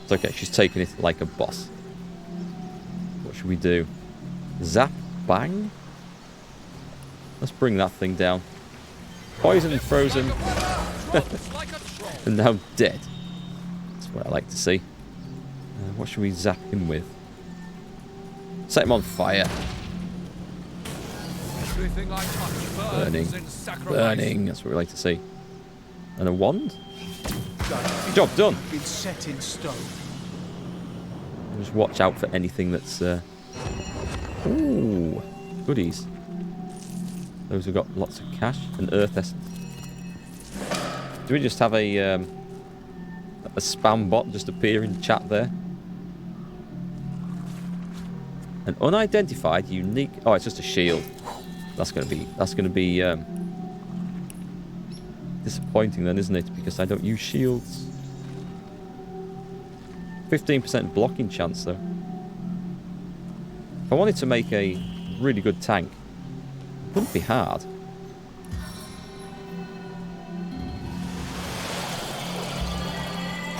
It's okay. She's taking it like a boss. What should we do? Zap, bang. Let's bring that thing down. Poison, frozen, and now dead. That's what I like to see. What should we zap him with? Set him on fire. Burning. Burning. That's what we like to see. And a wand? Job done. It's set in stone. Just watch out for anything that's... Ooh. Goodies. Those have got lots of cash and earth essence. Do we just have a spam bot just appear in chat there? An unidentified, unique... Oh, it's just a shield. That's gonna be disappointing then, isn't it? Because I don't use shields. 15% blocking chance though. If I wanted to make a really good tank, it wouldn't be hard.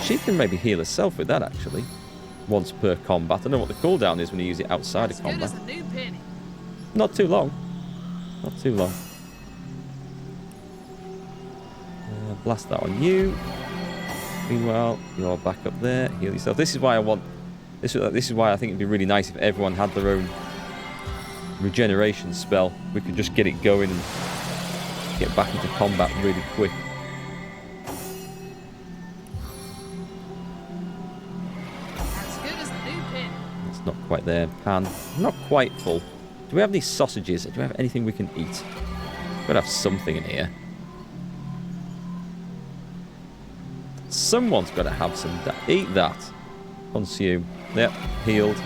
She can maybe heal herself with that actually. Once per combat. I don't know what the cooldown is when you use it outside of combat. Not too long. Not too long. Blast that on you. Meanwhile, you're back up there. Heal yourself. This is why I want... This is why I think it'd be really nice if everyone had their own regeneration spell. We could just get it going and get back into combat really quick. Not quite there. Pan. Not quite full. Do we have any sausages? Do we have anything we can eat? We've got to have something in here. Someone's got to have some... Eat that. Consume. Yep. Healed.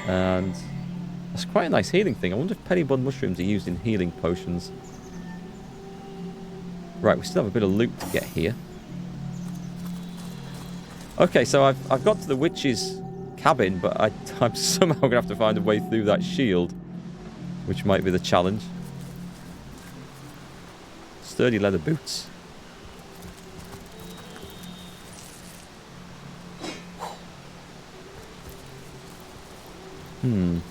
And that's quite a nice healing thing. I wonder if penny bun mushrooms are used in healing potions. Right. We still have a bit of loot to get here. Okay. So I've got to the witch's cabin, but I'm somehow going to have to find a way through that shield, which might be the challenge. Sturdy leather boots. You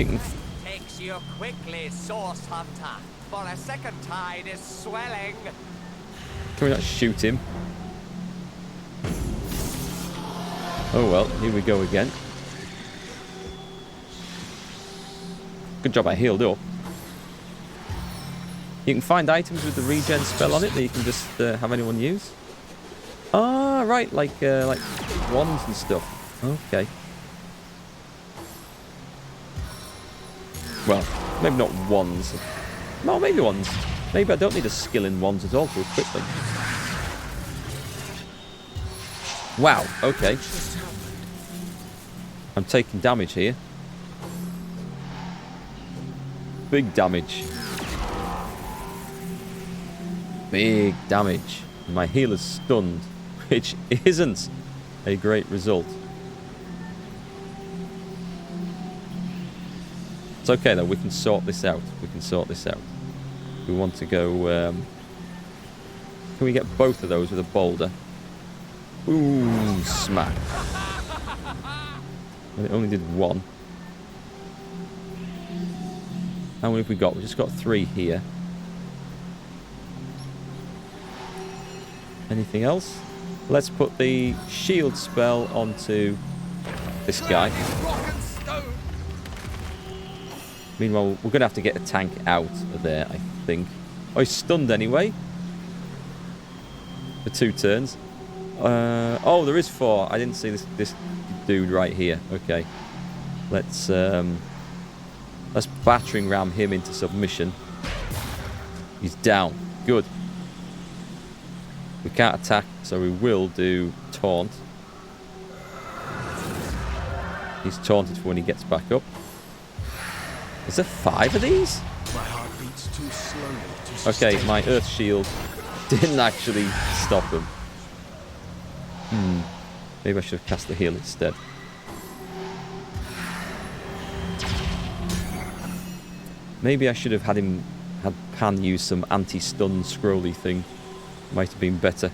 can... Takes you quickly, source hunter, for a second tide is swelling. Can we not shoot him? Oh well, here we go again. Good job I healed up. You can find items with the regen spell on it that you can just have anyone use. Ah, right, like wands and stuff. Okay. Well, maybe not wands. No, maybe wands. Maybe I don't need a skill in wands at all to equip them. Wow, okay. I'm taking damage here. Big damage. Big damage. My healer's stunned, which isn't a great result. It's okay though, we can sort this out. We can sort this out. We want to go... Can we get both of those with a boulder? Ooh, smack. And it only did one. How many have we got? We've just got 3 here. Anything else? Let's put the shield spell onto this guy. Meanwhile, we're going to have to get a tank out of there, I think. Oh, he's stunned anyway. For 2 turns. Oh, there is 4. I didn't see this dude right here. Okay. Let's battering ram him into submission. He's down. Good. We can't attack, so we will do taunt. He's taunted for when he gets back up. Is there 5 of these? My heart beats too slowly to sustain. Okay, my earth shield didn't actually stop him. Maybe I should have cast the heal instead. Maybe I should have had Pan use some anti-stun scrolly thing. Might have been better.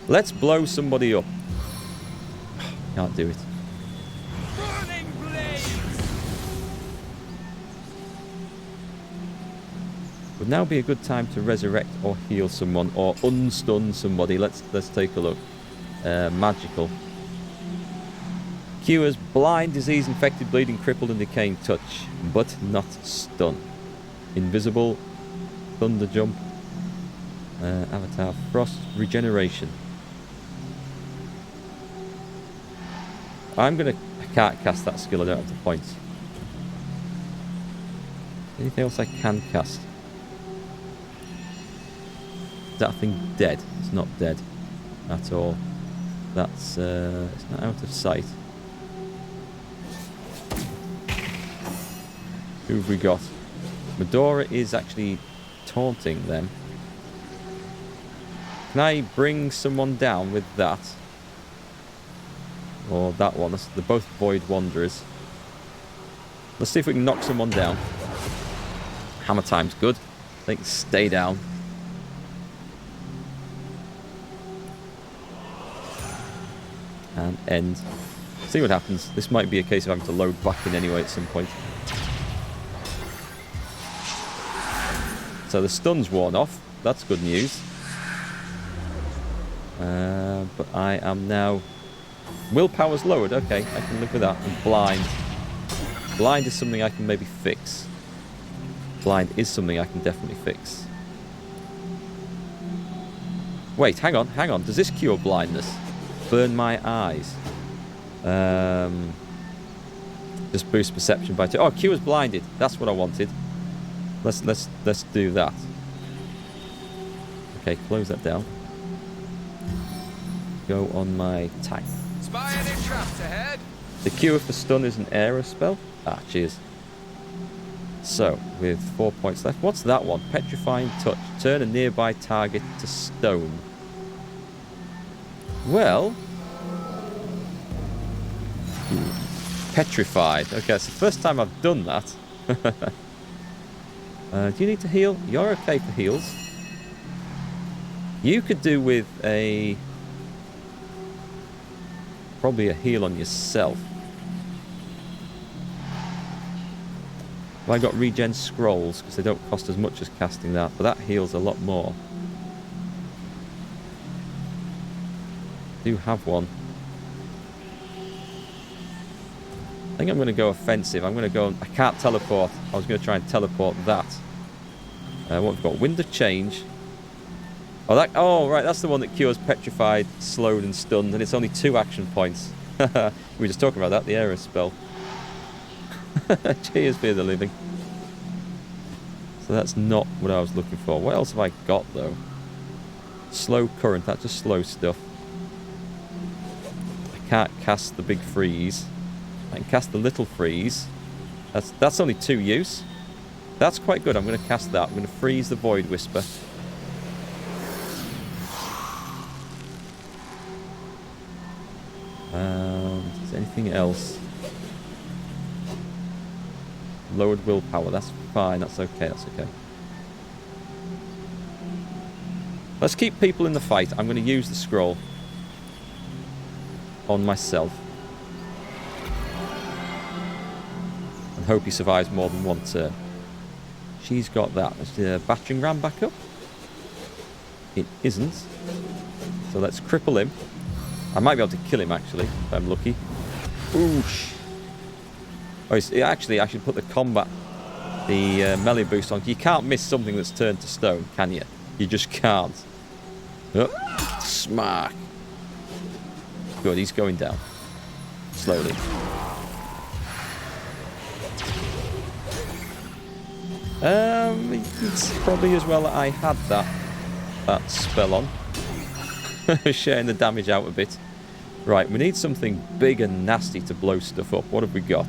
Let's blow somebody up. Can't do it. Burning blades! Would now be a good time to resurrect or heal someone or unstun somebody. Let's take a look. Magical. Cures blind, disease, infected, bleeding, crippled, and decaying touch, but not stun. Invisible, thunder jump, avatar, frost, regeneration. I can't cast that skill, I don't have the points. Anything else I can cast? Is that thing dead? It's not dead at all. That's, it's not out of sight. Who have we got? Medora is actually taunting them. Can I bring someone down with that? Or that one? They're both Void Wanderers. Let's see if we can knock someone down. Hammer time's good. They can stay down. And end. See what happens. This might be a case of having to load back in anyway at some point. So the stun's worn off. That's good news. But I am now... Willpower's lowered. Okay, I can live with that. And blind. Blind is something I can maybe fix. Blind is something I can definitely fix. Wait, hang on. Does this cure blindness? Burn my eyes. Just boost perception by 2. Oh, cures blinded. That's what I wanted. Let's do that. Okay, close that down. Go on my tank. Spy any traps ahead? The cure for stun is an aero spell. Ah, cheers. So, with 4 points left. What's that one? Petrifying touch. Turn a nearby target to stone. Well... Petrified. Okay, it's the first time I've done that. Do you need to heal? You're okay for heals. You could do with a... probably a heal on yourself. Well, I got regen scrolls because they don't cost as much as casting that, but that heals a lot more. Do have one. I think I'm going to go offensive. I'm going to go... I can't teleport. I was going to try and teleport that. What have we got? Wind of Change. Oh, oh, right. That's the one that cures petrified, slowed, and stunned, and it's only 2 action points. We were just talking about that, the aero spell. Cheers, Fear the Living. So that's not what I was looking for. What else have I got, though? Slow current. That's just slow stuff. I can't cast the big freeze. I can cast the little freeze. That's only 2 use. That's quite good. I'm going to cast that. I'm going to freeze the Void Whisper. Is there anything else? Lowered willpower. That's fine. That's okay. That's okay. Let's keep people in the fight. I'm going to use the scroll on myself. And hope he survives more than one turn. She's got that. Let's do a battering ram back up. It isn't. So let's cripple him. I might be able to kill him, actually, if I'm lucky. Oosh. Oh, actually, I should put the combat, the melee boost on. You can't miss something that's turned to stone, can you? You just can't. Oh, smack. Good, he's going down. Slowly. It's probably as well that I had that spell on. Sharing the damage out a bit. Right, we need something big and nasty to blow stuff up. What have we got?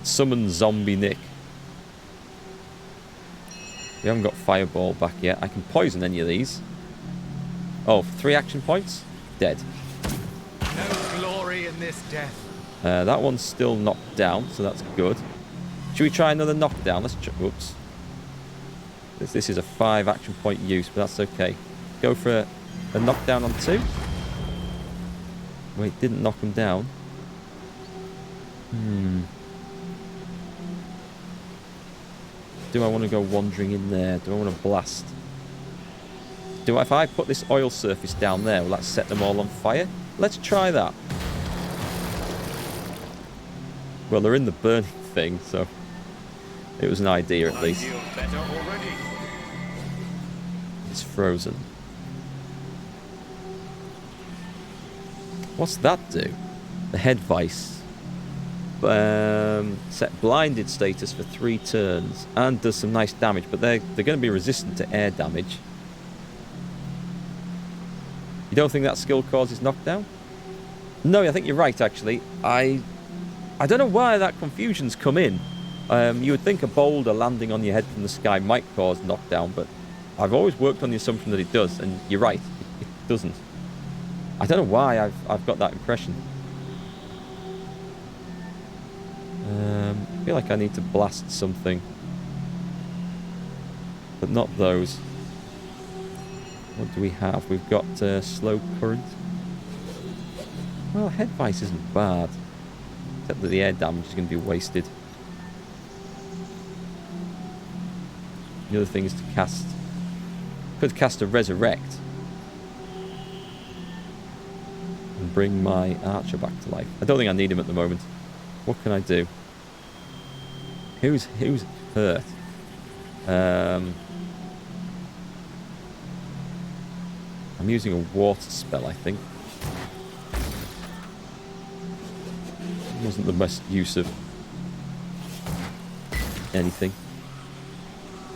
Summon Zombie Nick. We haven't got Fireball back yet. I can poison any of these. Oh, 3 action points? Dead. No glory in this death. That one's still knocked down, so that's good. Should we try another knockdown? Let's try. Whoops. This is a 5 action point use, but that's okay. Go for a knockdown on 2. Wait, didn't knock him down. Do I want to go wandering in there? Do I want to blast? If I put this oil surface down there, will that set them all on fire? Let's try that. Well, they're in the burning thing, so it was an idea at least. It's frozen. What's that do? The head vice. Set blinded status for 3 turns and does some nice damage, but they're going to be resistant to air damage. You don't think that skill causes knockdown? No, I think you're right, actually. I don't know why that confusion's come in. You would think a boulder landing on your head from the sky might cause knockdown, but I've always worked on the assumption that it does, and you're right, it doesn't. I don't know why I've got that impression. I feel like I need to blast something, but not those. What do we have? We've got slow current. Well, head vice isn't bad, except that the air damage is going to be wasted. The other thing is to cast. Could cast a resurrect and bring my archer back to life. I don't think I need him at the moment. What can I do? Who's hurt? I'm using a water spell, I think. Wasn't the best use of anything.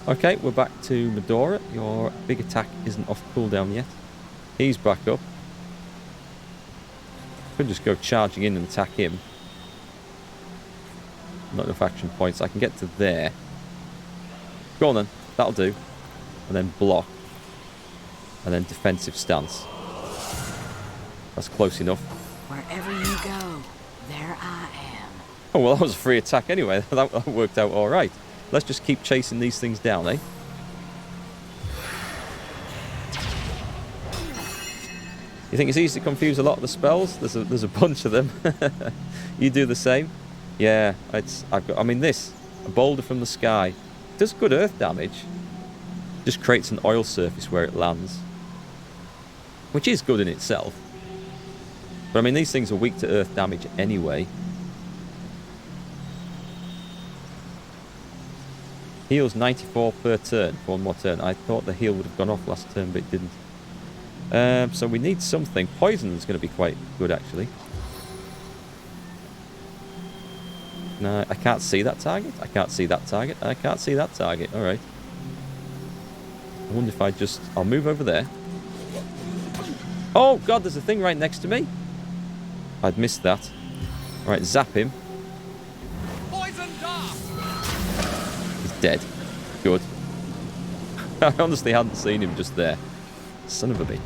Okay, we're back to Medora. Your big attack isn't off cooldown yet. He's back up. Could just go charging in and attack him. Not enough action points. I can get to there. Go on then. That'll do. And then block. And then defensive stance. That's close enough. Wherever you go, there I am. Oh, well, that was a free attack anyway. That worked out all right. Let's just keep chasing these things down, eh? You think it's easy to confuse a lot of the spells? There's a bunch of them. You do the same? Yeah, I mean this, a boulder from the sky, does good earth damage. Just creates an oil surface where it lands, which is good in itself. But I mean, these things are weak to earth damage anyway. Heals 94 per turn for one more turn. I thought the heal would have gone off last turn, but it didn't. So we need something. Poison is going to be quite good, actually. No, I can't see that target. I can't see that target. I can't see that target. All right. I wonder if I'll move over there. Oh, God, there's a thing right next to me. I'd missed that. All right, zap him. Poison dart! He's dead. Good. I honestly hadn't seen him just there. Son of a bitch.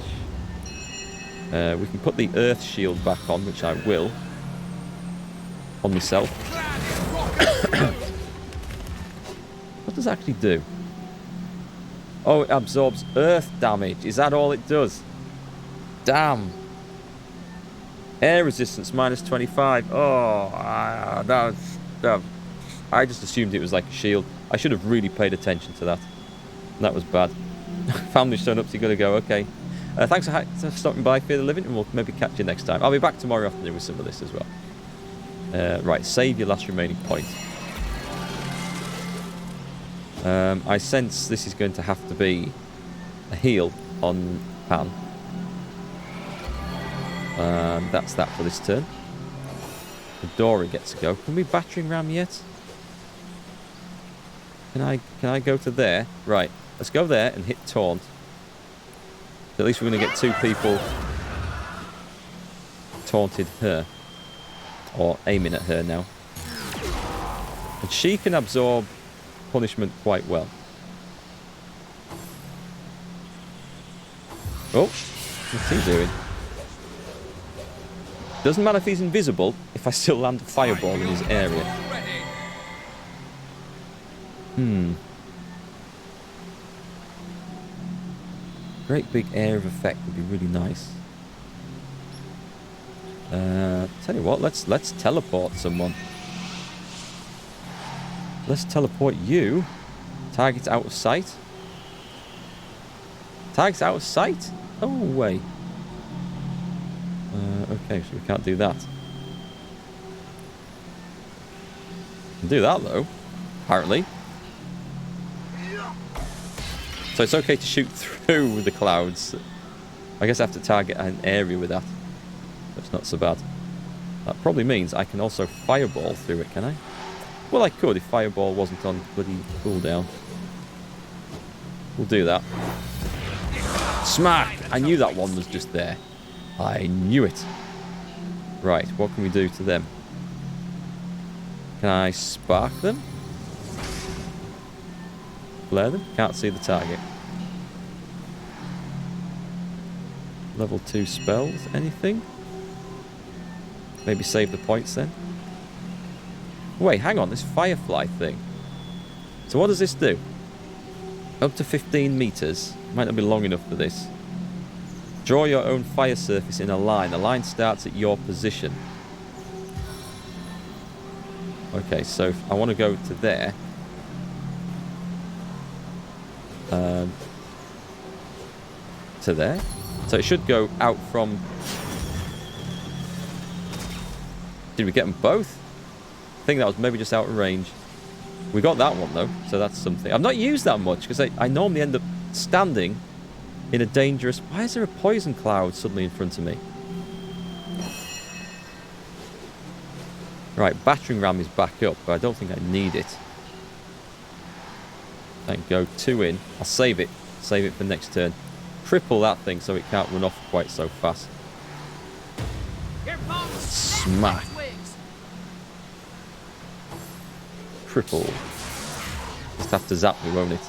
We can put the earth shield back on, which I will. On myself. What does it actually do? Oh, it absorbs earth damage. Is that all it does? Damn. Air resistance minus 25. Oh, I just assumed it was like a shield. I should have really paid attention to that. That was bad. Family's shown up, so you got to go. Okay. Thanks for stopping by, Fear the Living, and we'll maybe catch you next time. I'll be back tomorrow afternoon with some of this as well. Right, save your last remaining point. I sense this is going to have to be a heal on Pan. That's that for this turn. Dora gets to go. Can we battering ram yet? Can I go to there? Right, let's go there and hit taunt. So at least we're going to get 2 people taunted her. Or aiming at her now. And she can absorb punishment quite well. Oh, what's he doing? Doesn't matter if he's invisible, if I still land a fireball in his area. Great big air of effect would be really nice. Tell you what, let's teleport someone. Let's teleport you. Target out of sight. Target's out of sight? Oh, way. Okay, so we can't do that. Can do that, though. Apparently. So it's okay to shoot through the clouds. I guess I have to target an area with that. That's not so bad. That probably means I can also fireball through it, can I? Well, I could if fireball wasn't on bloody cooldown. We'll do that. Smack! I knew that one was just there. I knew it. Right, what can we do to them? Can I spark them? Flare them? Can't see the target. Level 2 spells? Anything? Maybe save the points then? Wait, hang on. This firefly thing. So what does this do? Up to 15 meters. Might not be long enough for this. Draw your own fire surface in a line. The line starts at your position. Okay, so if I want to go to there. To there. So it should go out from... Did we get them both? I think that was maybe just out of range. We got that one though, so that's something. I've not used that much because I normally end up standing in a dangerous... Why is there a poison cloud suddenly in front of me? Right, battering ram is back up, but I don't think I need it. Thank go 2 in. I'll save it. Save it for next turn. Cripple that thing so it can't run off quite so fast. Smack. Cripple. Just have to zap me, won't it?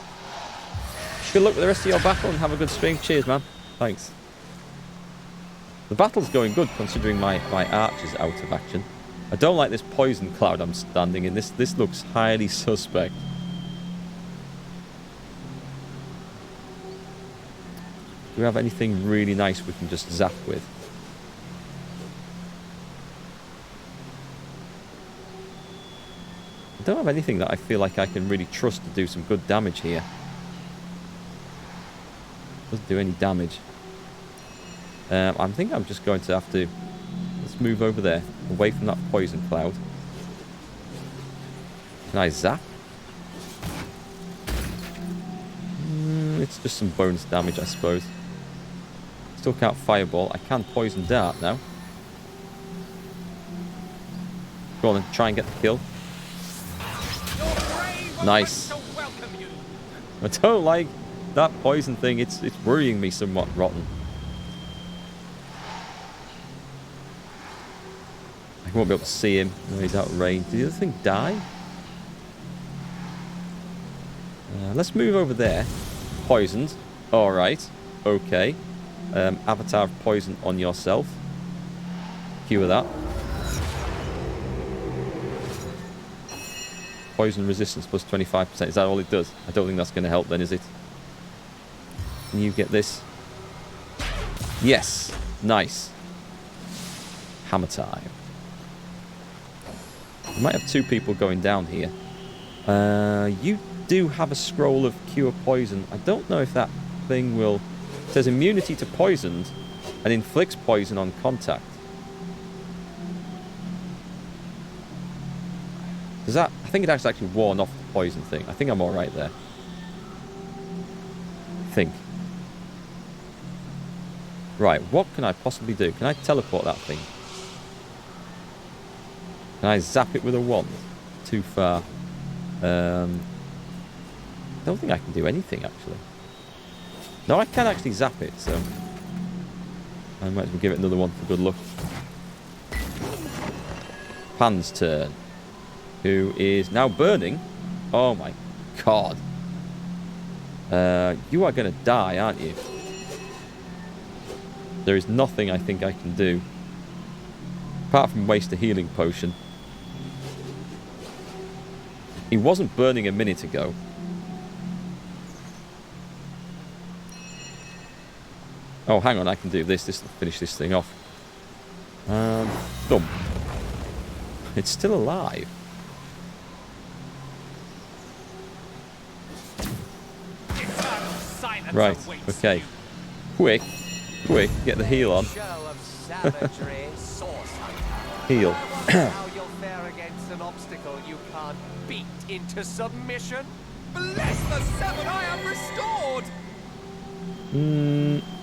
Good luck with the rest of your battle and have a good stream. Cheers, man. Thanks. The battle's going good considering my arch is out of action. I don't like this poison cloud I'm standing in. This looks highly suspect. Do we have anything really nice we can just zap with? I don't have anything that I feel like I can really trust to do some good damage here. Doesn't do any damage. I think I'm just going to have to... Let's move over there, away from that poison cloud. Can I zap? It's just some bonus damage, I suppose. Still can't fireball. I can poison dart now. Go on then, try and get the kill. Nice. I don't like that poison thing. It's worrying me somewhat, rotten. I won't be able to see him. No, he's out of range. Did the other thing die? Let's move over there. Poisoned. Alright. Okay. Avatar of poison on yourself. Cure that. Poison resistance plus 25%. Is that all it does? I don't think that's going to help then, is it? Can you get this? Yes. Nice. Hammer time. We might have 2 people going down here. You do have a scroll of cure poison. I don't know if that thing will... It says immunity to poisoned and inflicts poison on contact. Does that... I think it has actually worn off the poison thing. I think I'm alright there. I think. Right, what can I possibly do? Can I teleport that thing? Can I zap it with a wand? Too far. I don't think I can do anything, actually. No, I can actually zap it, so... I might as well give it another one for good luck. Pan's turn. Who is now burning. Oh my god. You are going to die, aren't you? There is nothing I think I can do. Apart from waste a healing potion. He wasn't burning a minute ago. Oh, hang on, I can do this. This will finish this thing off. Thump. It's still alive. Right, okay. Quick, get the heal on. Heal. How you'll fare against an obstacle you can't beat into submission? Bless the seven, I am restored!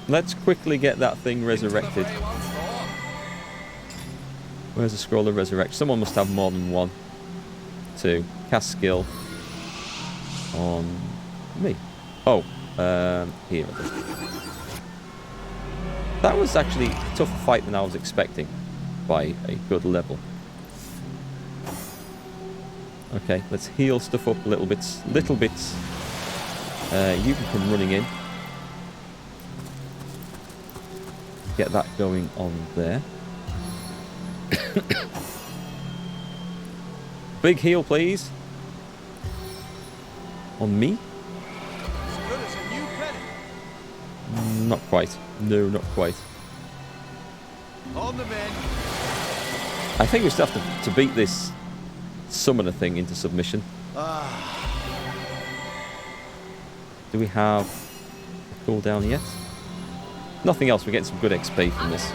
Let's quickly get that thing resurrected. Where's the scroll of resurrection? Someone must have more than one. 2. Cast skill on me. Oh, here it is. That was actually a tougher fight than I was expecting by a good level. Okay, let's heal stuff up a little bits. You can come running in. Get that going on there. Big heal, please. On me? As good as a new penny. Not quite. No, not quite. On the men. I think we still have to beat this summoner thing into submission. Do we have a cooldown yet? Nothing else. We're getting some good XP from this.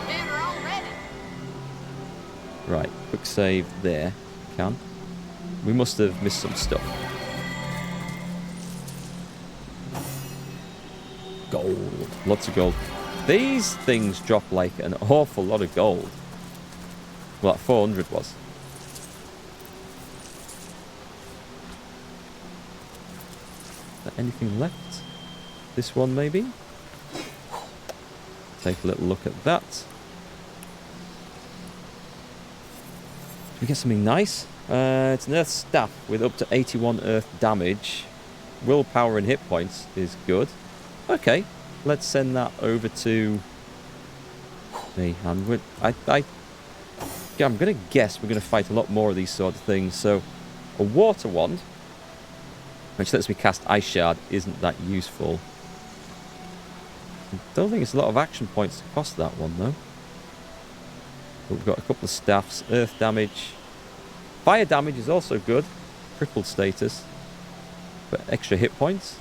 Right, quick save there. Can. We must have missed some stuff. Gold. Lots of gold. These things drop like an awful lot of gold. Well, that 400 was. Is there anything left? This one, maybe? Take a little look at that. Did we get something nice? It's an earth staff with up to 81 earth damage. Willpower and hit points is good. Okay, let's send that over to me. And I'm going to guess we're going to fight a lot more of these sort of things. So, a water wand, which lets me cast Ice Shard, isn't that useful. I don't think it's a lot of action points to cost that one, though. But we've got a couple of staffs. Earth damage. Fire damage is also good. Crippled status. But extra hit points.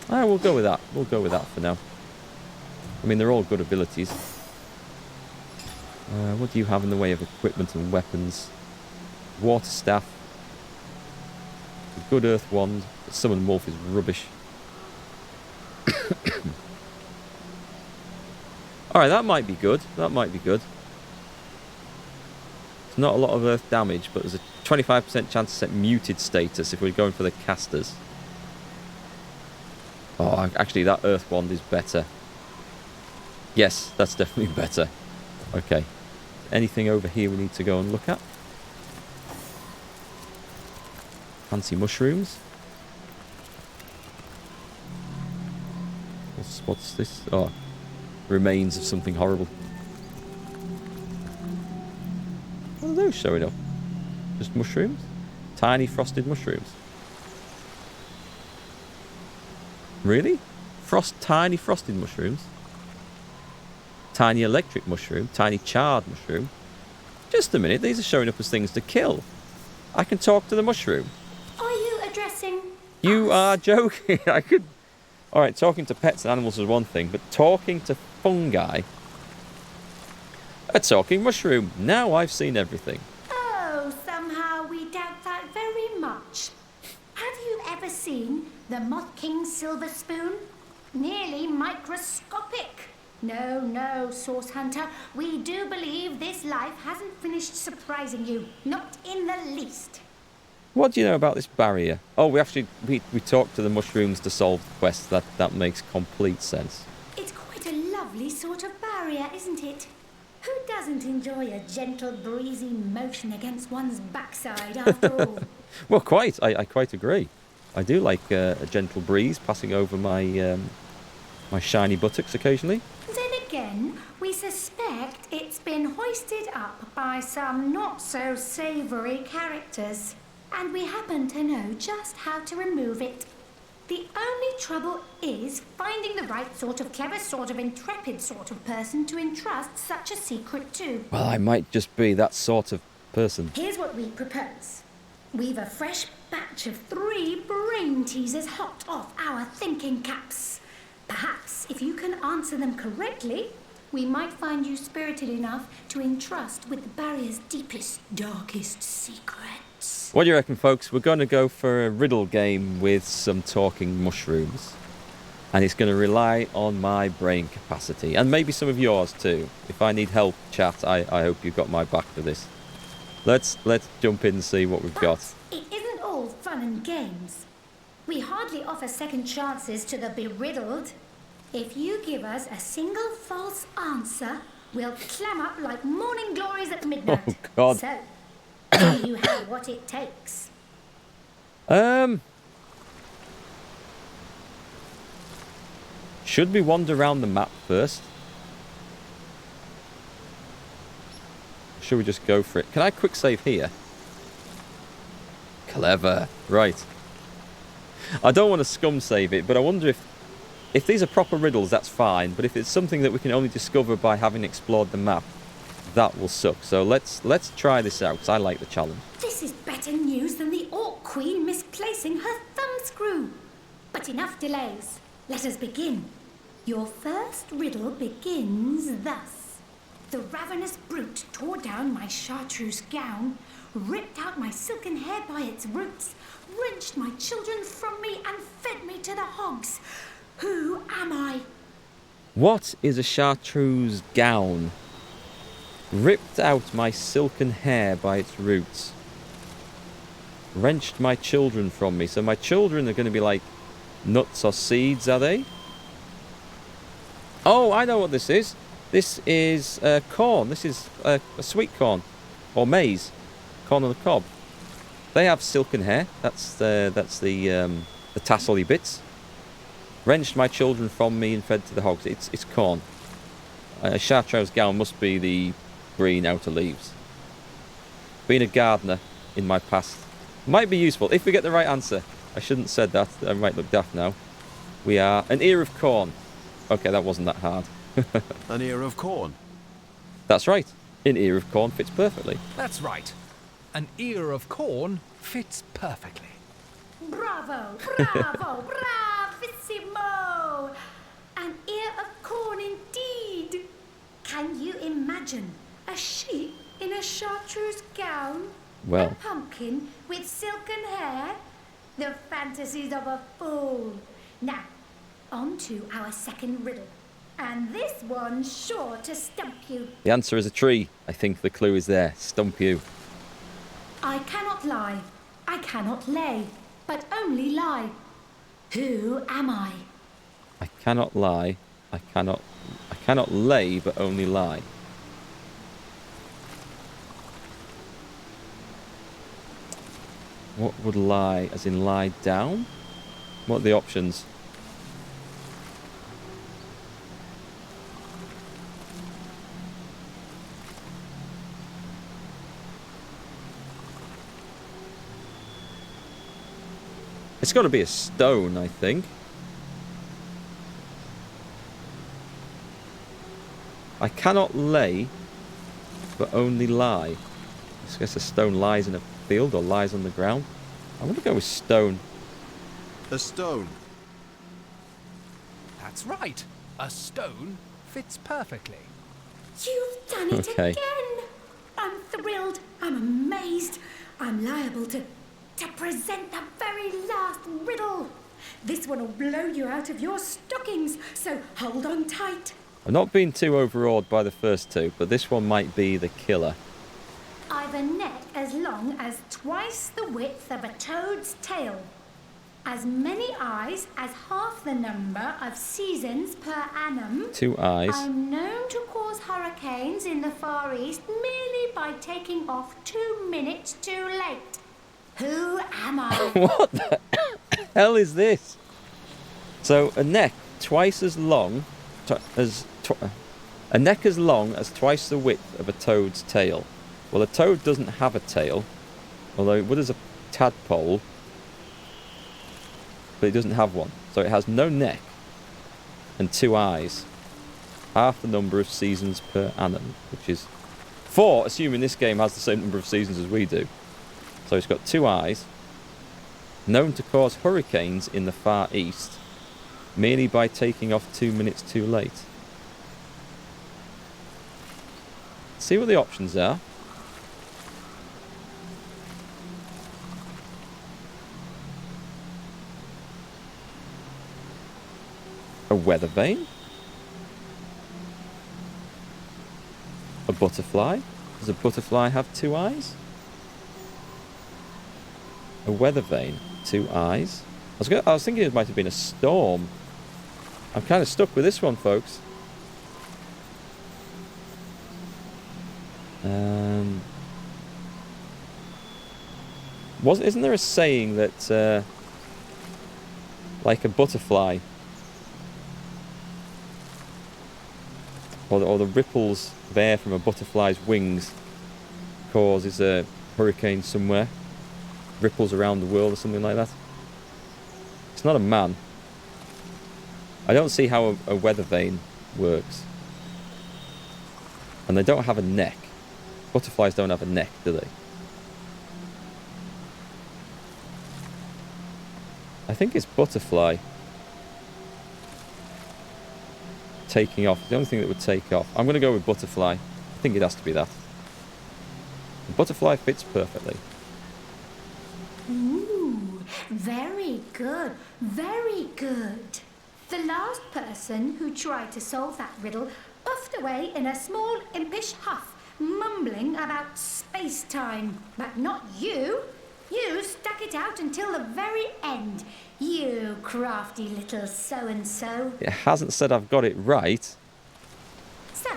We'll go with that. We'll go with that for now. I mean, they're all good abilities. What do you have in the way of equipment and weapons? Water staff. A good earth wand. But summon wolf is rubbish. Alright, that might be good. That might be good. It's not a lot of earth damage, but there's a 25% chance to set muted status if we're going for the casters. Oh, actually, that earth wand is better. Yes, that's definitely better. Okay. Anything over here we need to go and look at? Fancy mushrooms. What's this? Oh, remains of something horrible. What are those showing up? Just mushrooms? Tiny frosted mushrooms. Really? Tiny frosted mushrooms? Tiny electric mushroom? Tiny charred mushroom? Just a minute, these are showing up as things to kill. I can talk to the mushroom. Are you addressing You are joking. I could... Alright, talking to pets and animals is one thing, but talking to fungi... A talking mushroom. Now I've seen everything. Oh, somehow we doubt that very much. Have you ever seen the Moth King's silver spoon? Nearly microscopic. No, Source Hunter. We do believe this life hasn't finished surprising you. Not in the least. What do you know about this barrier? Oh, we talked to the mushrooms to solve the quest. That makes complete sense. It's quite a lovely sort of barrier, isn't it? Who doesn't enjoy a gentle, breezy motion against one's backside, after all? Well, quite. I quite agree. I do like a gentle breeze passing over my my shiny buttocks occasionally. Then again, we suspect it's been hoisted up by some not-so-savoury characters. And we happen to know just how to remove it. The only trouble is finding the right sort of clever, sort of intrepid sort of person to entrust such a secret to. Well, I might just be that sort of person. Here's what we propose. We've a fresh batch of 3 brain teasers hot off our thinking caps. Perhaps, if you can answer them correctly, we might find you spirited enough to entrust with the barrier's deepest, darkest secrets. What do you reckon, folks? We're going to go for a riddle game with some talking mushrooms. And it's going to rely on my brain capacity. And maybe some of yours too. If I need help, chat, I hope you've got my back for this. Let's jump in and see what we've got. It isn't all fun and games. We hardly offer second chances to the beriddled. If you give us a single false answer, we'll clam up like morning glories at midnight. Oh, God. So, do you have what it takes? Should we wander around the map first? Should we just go for it? Can I quick save here? Clever. Right. I don't want to scum save it, but I wonder if these are proper riddles, that's fine. But if it's something that we can only discover by having explored the map, that will suck. So let's try this out, because I like the challenge. This is better news than the Orc Queen misplacing her thumbscrew. But enough delays. Let us begin. Your first riddle begins thus. The ravenous brute tore down my chartreuse gown, ripped out my silken hair by its roots, wrenched my children from me and fed me to the hogs. Who am I? What is a chartreuse gown? Ripped out my silken hair by its roots. Wrenched my children from me. So my children are going to be like nuts or seeds, are they? Oh, I know what this is. This is corn. This is a sweet corn. Or maize. Corn on the cob. They have silken hair. That's the tassely bits. Wrenched my children from me and fed to the hogs. It's corn. A chartreuse gown must be the green outer leaves. Being a gardener in my past might be useful if we get the right answer. I shouldn't have said that. I might look daft now. We are an ear of corn. Okay, that wasn't that hard. An ear of corn. That's right. An ear of corn fits perfectly. That's right. An ear of corn fits perfectly. Bravo, bravo, bravissimo! An ear of corn indeed. Can you imagine a sheep in a chartreuse gown? Well. A pumpkin with silken hair? The fantasies of a fool. Now, on to our second riddle. And this one's sure to stump you. The answer is a tree. I think the clue is there. Stump you. I cannot lie, I cannot lay, but only lie. Who am I? I cannot lie. I cannot lay, but only lie. What would lie? As in lie down? What are the options? It's got to be a stone, I think. I cannot lay, but only lie. I guess a stone lies in a field or lies on the ground. I want to go with stone. A stone. That's right. A stone fits perfectly. You've done it Okay. again. I'm thrilled. I'm amazed. I'm liable to present the very last riddle. This one will blow you out of your stockings, so hold on tight. I've not been too overawed by the first two, but this one might be the killer. I've a neck as long as twice the width of a toad's tail, as many eyes as half the number of seasons per annum. 2 eyes. I'm known to cause hurricanes in the Far East merely by taking off 2 minutes too late. Who am I? What the hell is this? So a neck twice as long a neck as long as twice the width of a toad's tail. Well, a toad doesn't have a tail, although it would as a tadpole. but it doesn't have one. So it has no neck and 2 eyes. Half the number of seasons per annum, which is 4, assuming this game has the same number of seasons as we do. So it's got 2 eyes, known to cause hurricanes in the Far East, merely by taking off 2 minutes too late. See what the options are. A weather vane. A butterfly. Does a butterfly have 2 eyes? A weather vane, 2 eyes. I was thinking it might have been a storm. I'm kind of stuck with this one, folks. Isn't there a saying that, like a butterfly, or the ripples of air from a butterfly's wings causes a hurricane somewhere, ripples around the world or something like that? It's not a man. I don't see how a weather vane works. And they don't have a neck. Butterflies don't have a neck, do they? I think it's butterfly taking off. The only thing that would take off. I'm going to go with butterfly. I think it has to be that. The butterfly fits perfectly. Ooh, very good, very good. The last person who tried to solve that riddle puffed away in a small impish huff, mumbling about space-time. But not you. You stuck it out until the very end. You crafty little so-and-so. It hasn't said I've got it right. So,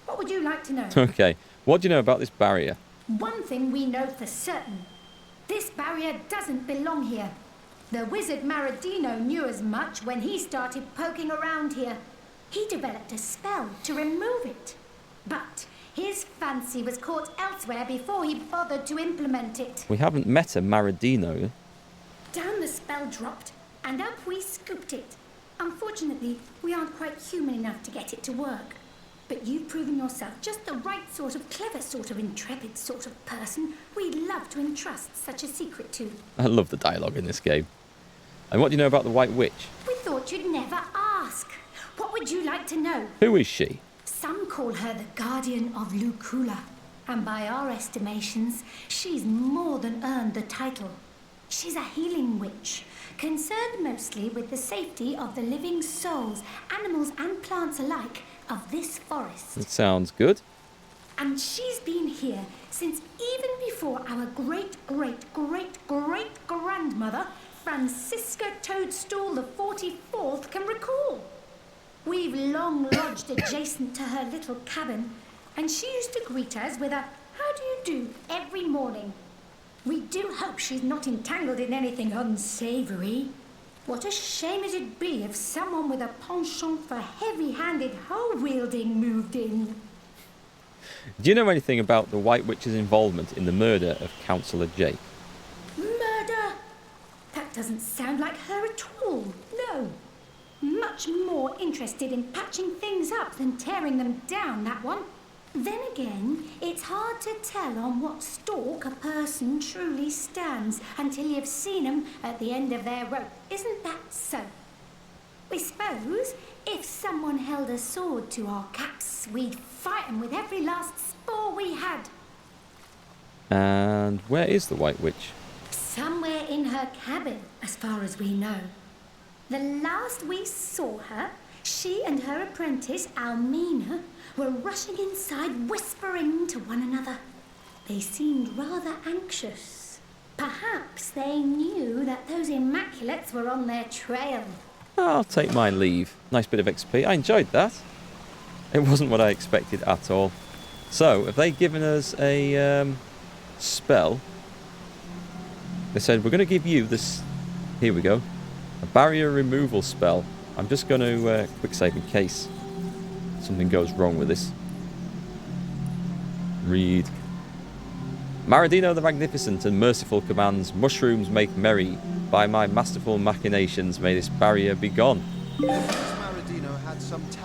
what would you like to know? Okay, what do you know about this barrier? One thing we know for certain. This barrier doesn't belong here. The wizard Maradino knew as much when he started poking around here. He developed a spell to remove it. But his fancy was caught elsewhere before he bothered to implement it. We haven't met a Maradino. Down the spell dropped, and up we scooped it. Unfortunately, we aren't quite human enough to get it to work. But you've proven yourself just the right sort of clever sort of intrepid sort of person we'd love to entrust such a secret to. I love the dialogue in this game. And what do you know about the White Witch? We thought you'd never ask. What would you like to know? Who is she? Some call her the Guardian of Lucula. And by our estimations, she's more than earned the title. She's a healing witch, concerned mostly with the safety of the living souls, animals and plants alike, of this forest. That sounds good. And she's been here since even before our great-great-great-great-grandmother, Francisca Toadstool the 44th, can recall. We've long lodged adjacent to her little cabin, and she used to greet us with a "How do you do?" every morning. We do hope she's not entangled in anything unsavory. What a shame it'd be if someone with a penchant for heavy-handed hoe-wielding moved in. Do you know anything about the White Witch's involvement in the murder of Councillor Jake? Murder? That doesn't sound like her at all. No. Much more interested in patching things up than tearing them down, that one. Then again, it's hard to tell on what stalk a person truly stands until you've seen them at the end of their rope. Isn't that so? We suppose if someone held a sword to our caps, we'd fight them with every last spore we had. And where is the White Witch? Somewhere in her cabin, as far as we know. The last we saw her, she and her apprentice, Almina, were rushing inside, whispering to one another. They seemed rather anxious. Perhaps they knew that those Immaculates were on their trail. I'll take my leave. Nice bit of XP. I enjoyed that. It wasn't what I expected at all. So, have they given us a spell? They said, we're going to give you this... Here we go. A barrier removal spell. I'm just going to quick save in case something goes wrong with this. Read. Maradino the Magnificent and merciful commands, mushrooms make merry. By my masterful machinations may this barrier be gone. Maradino had some talent.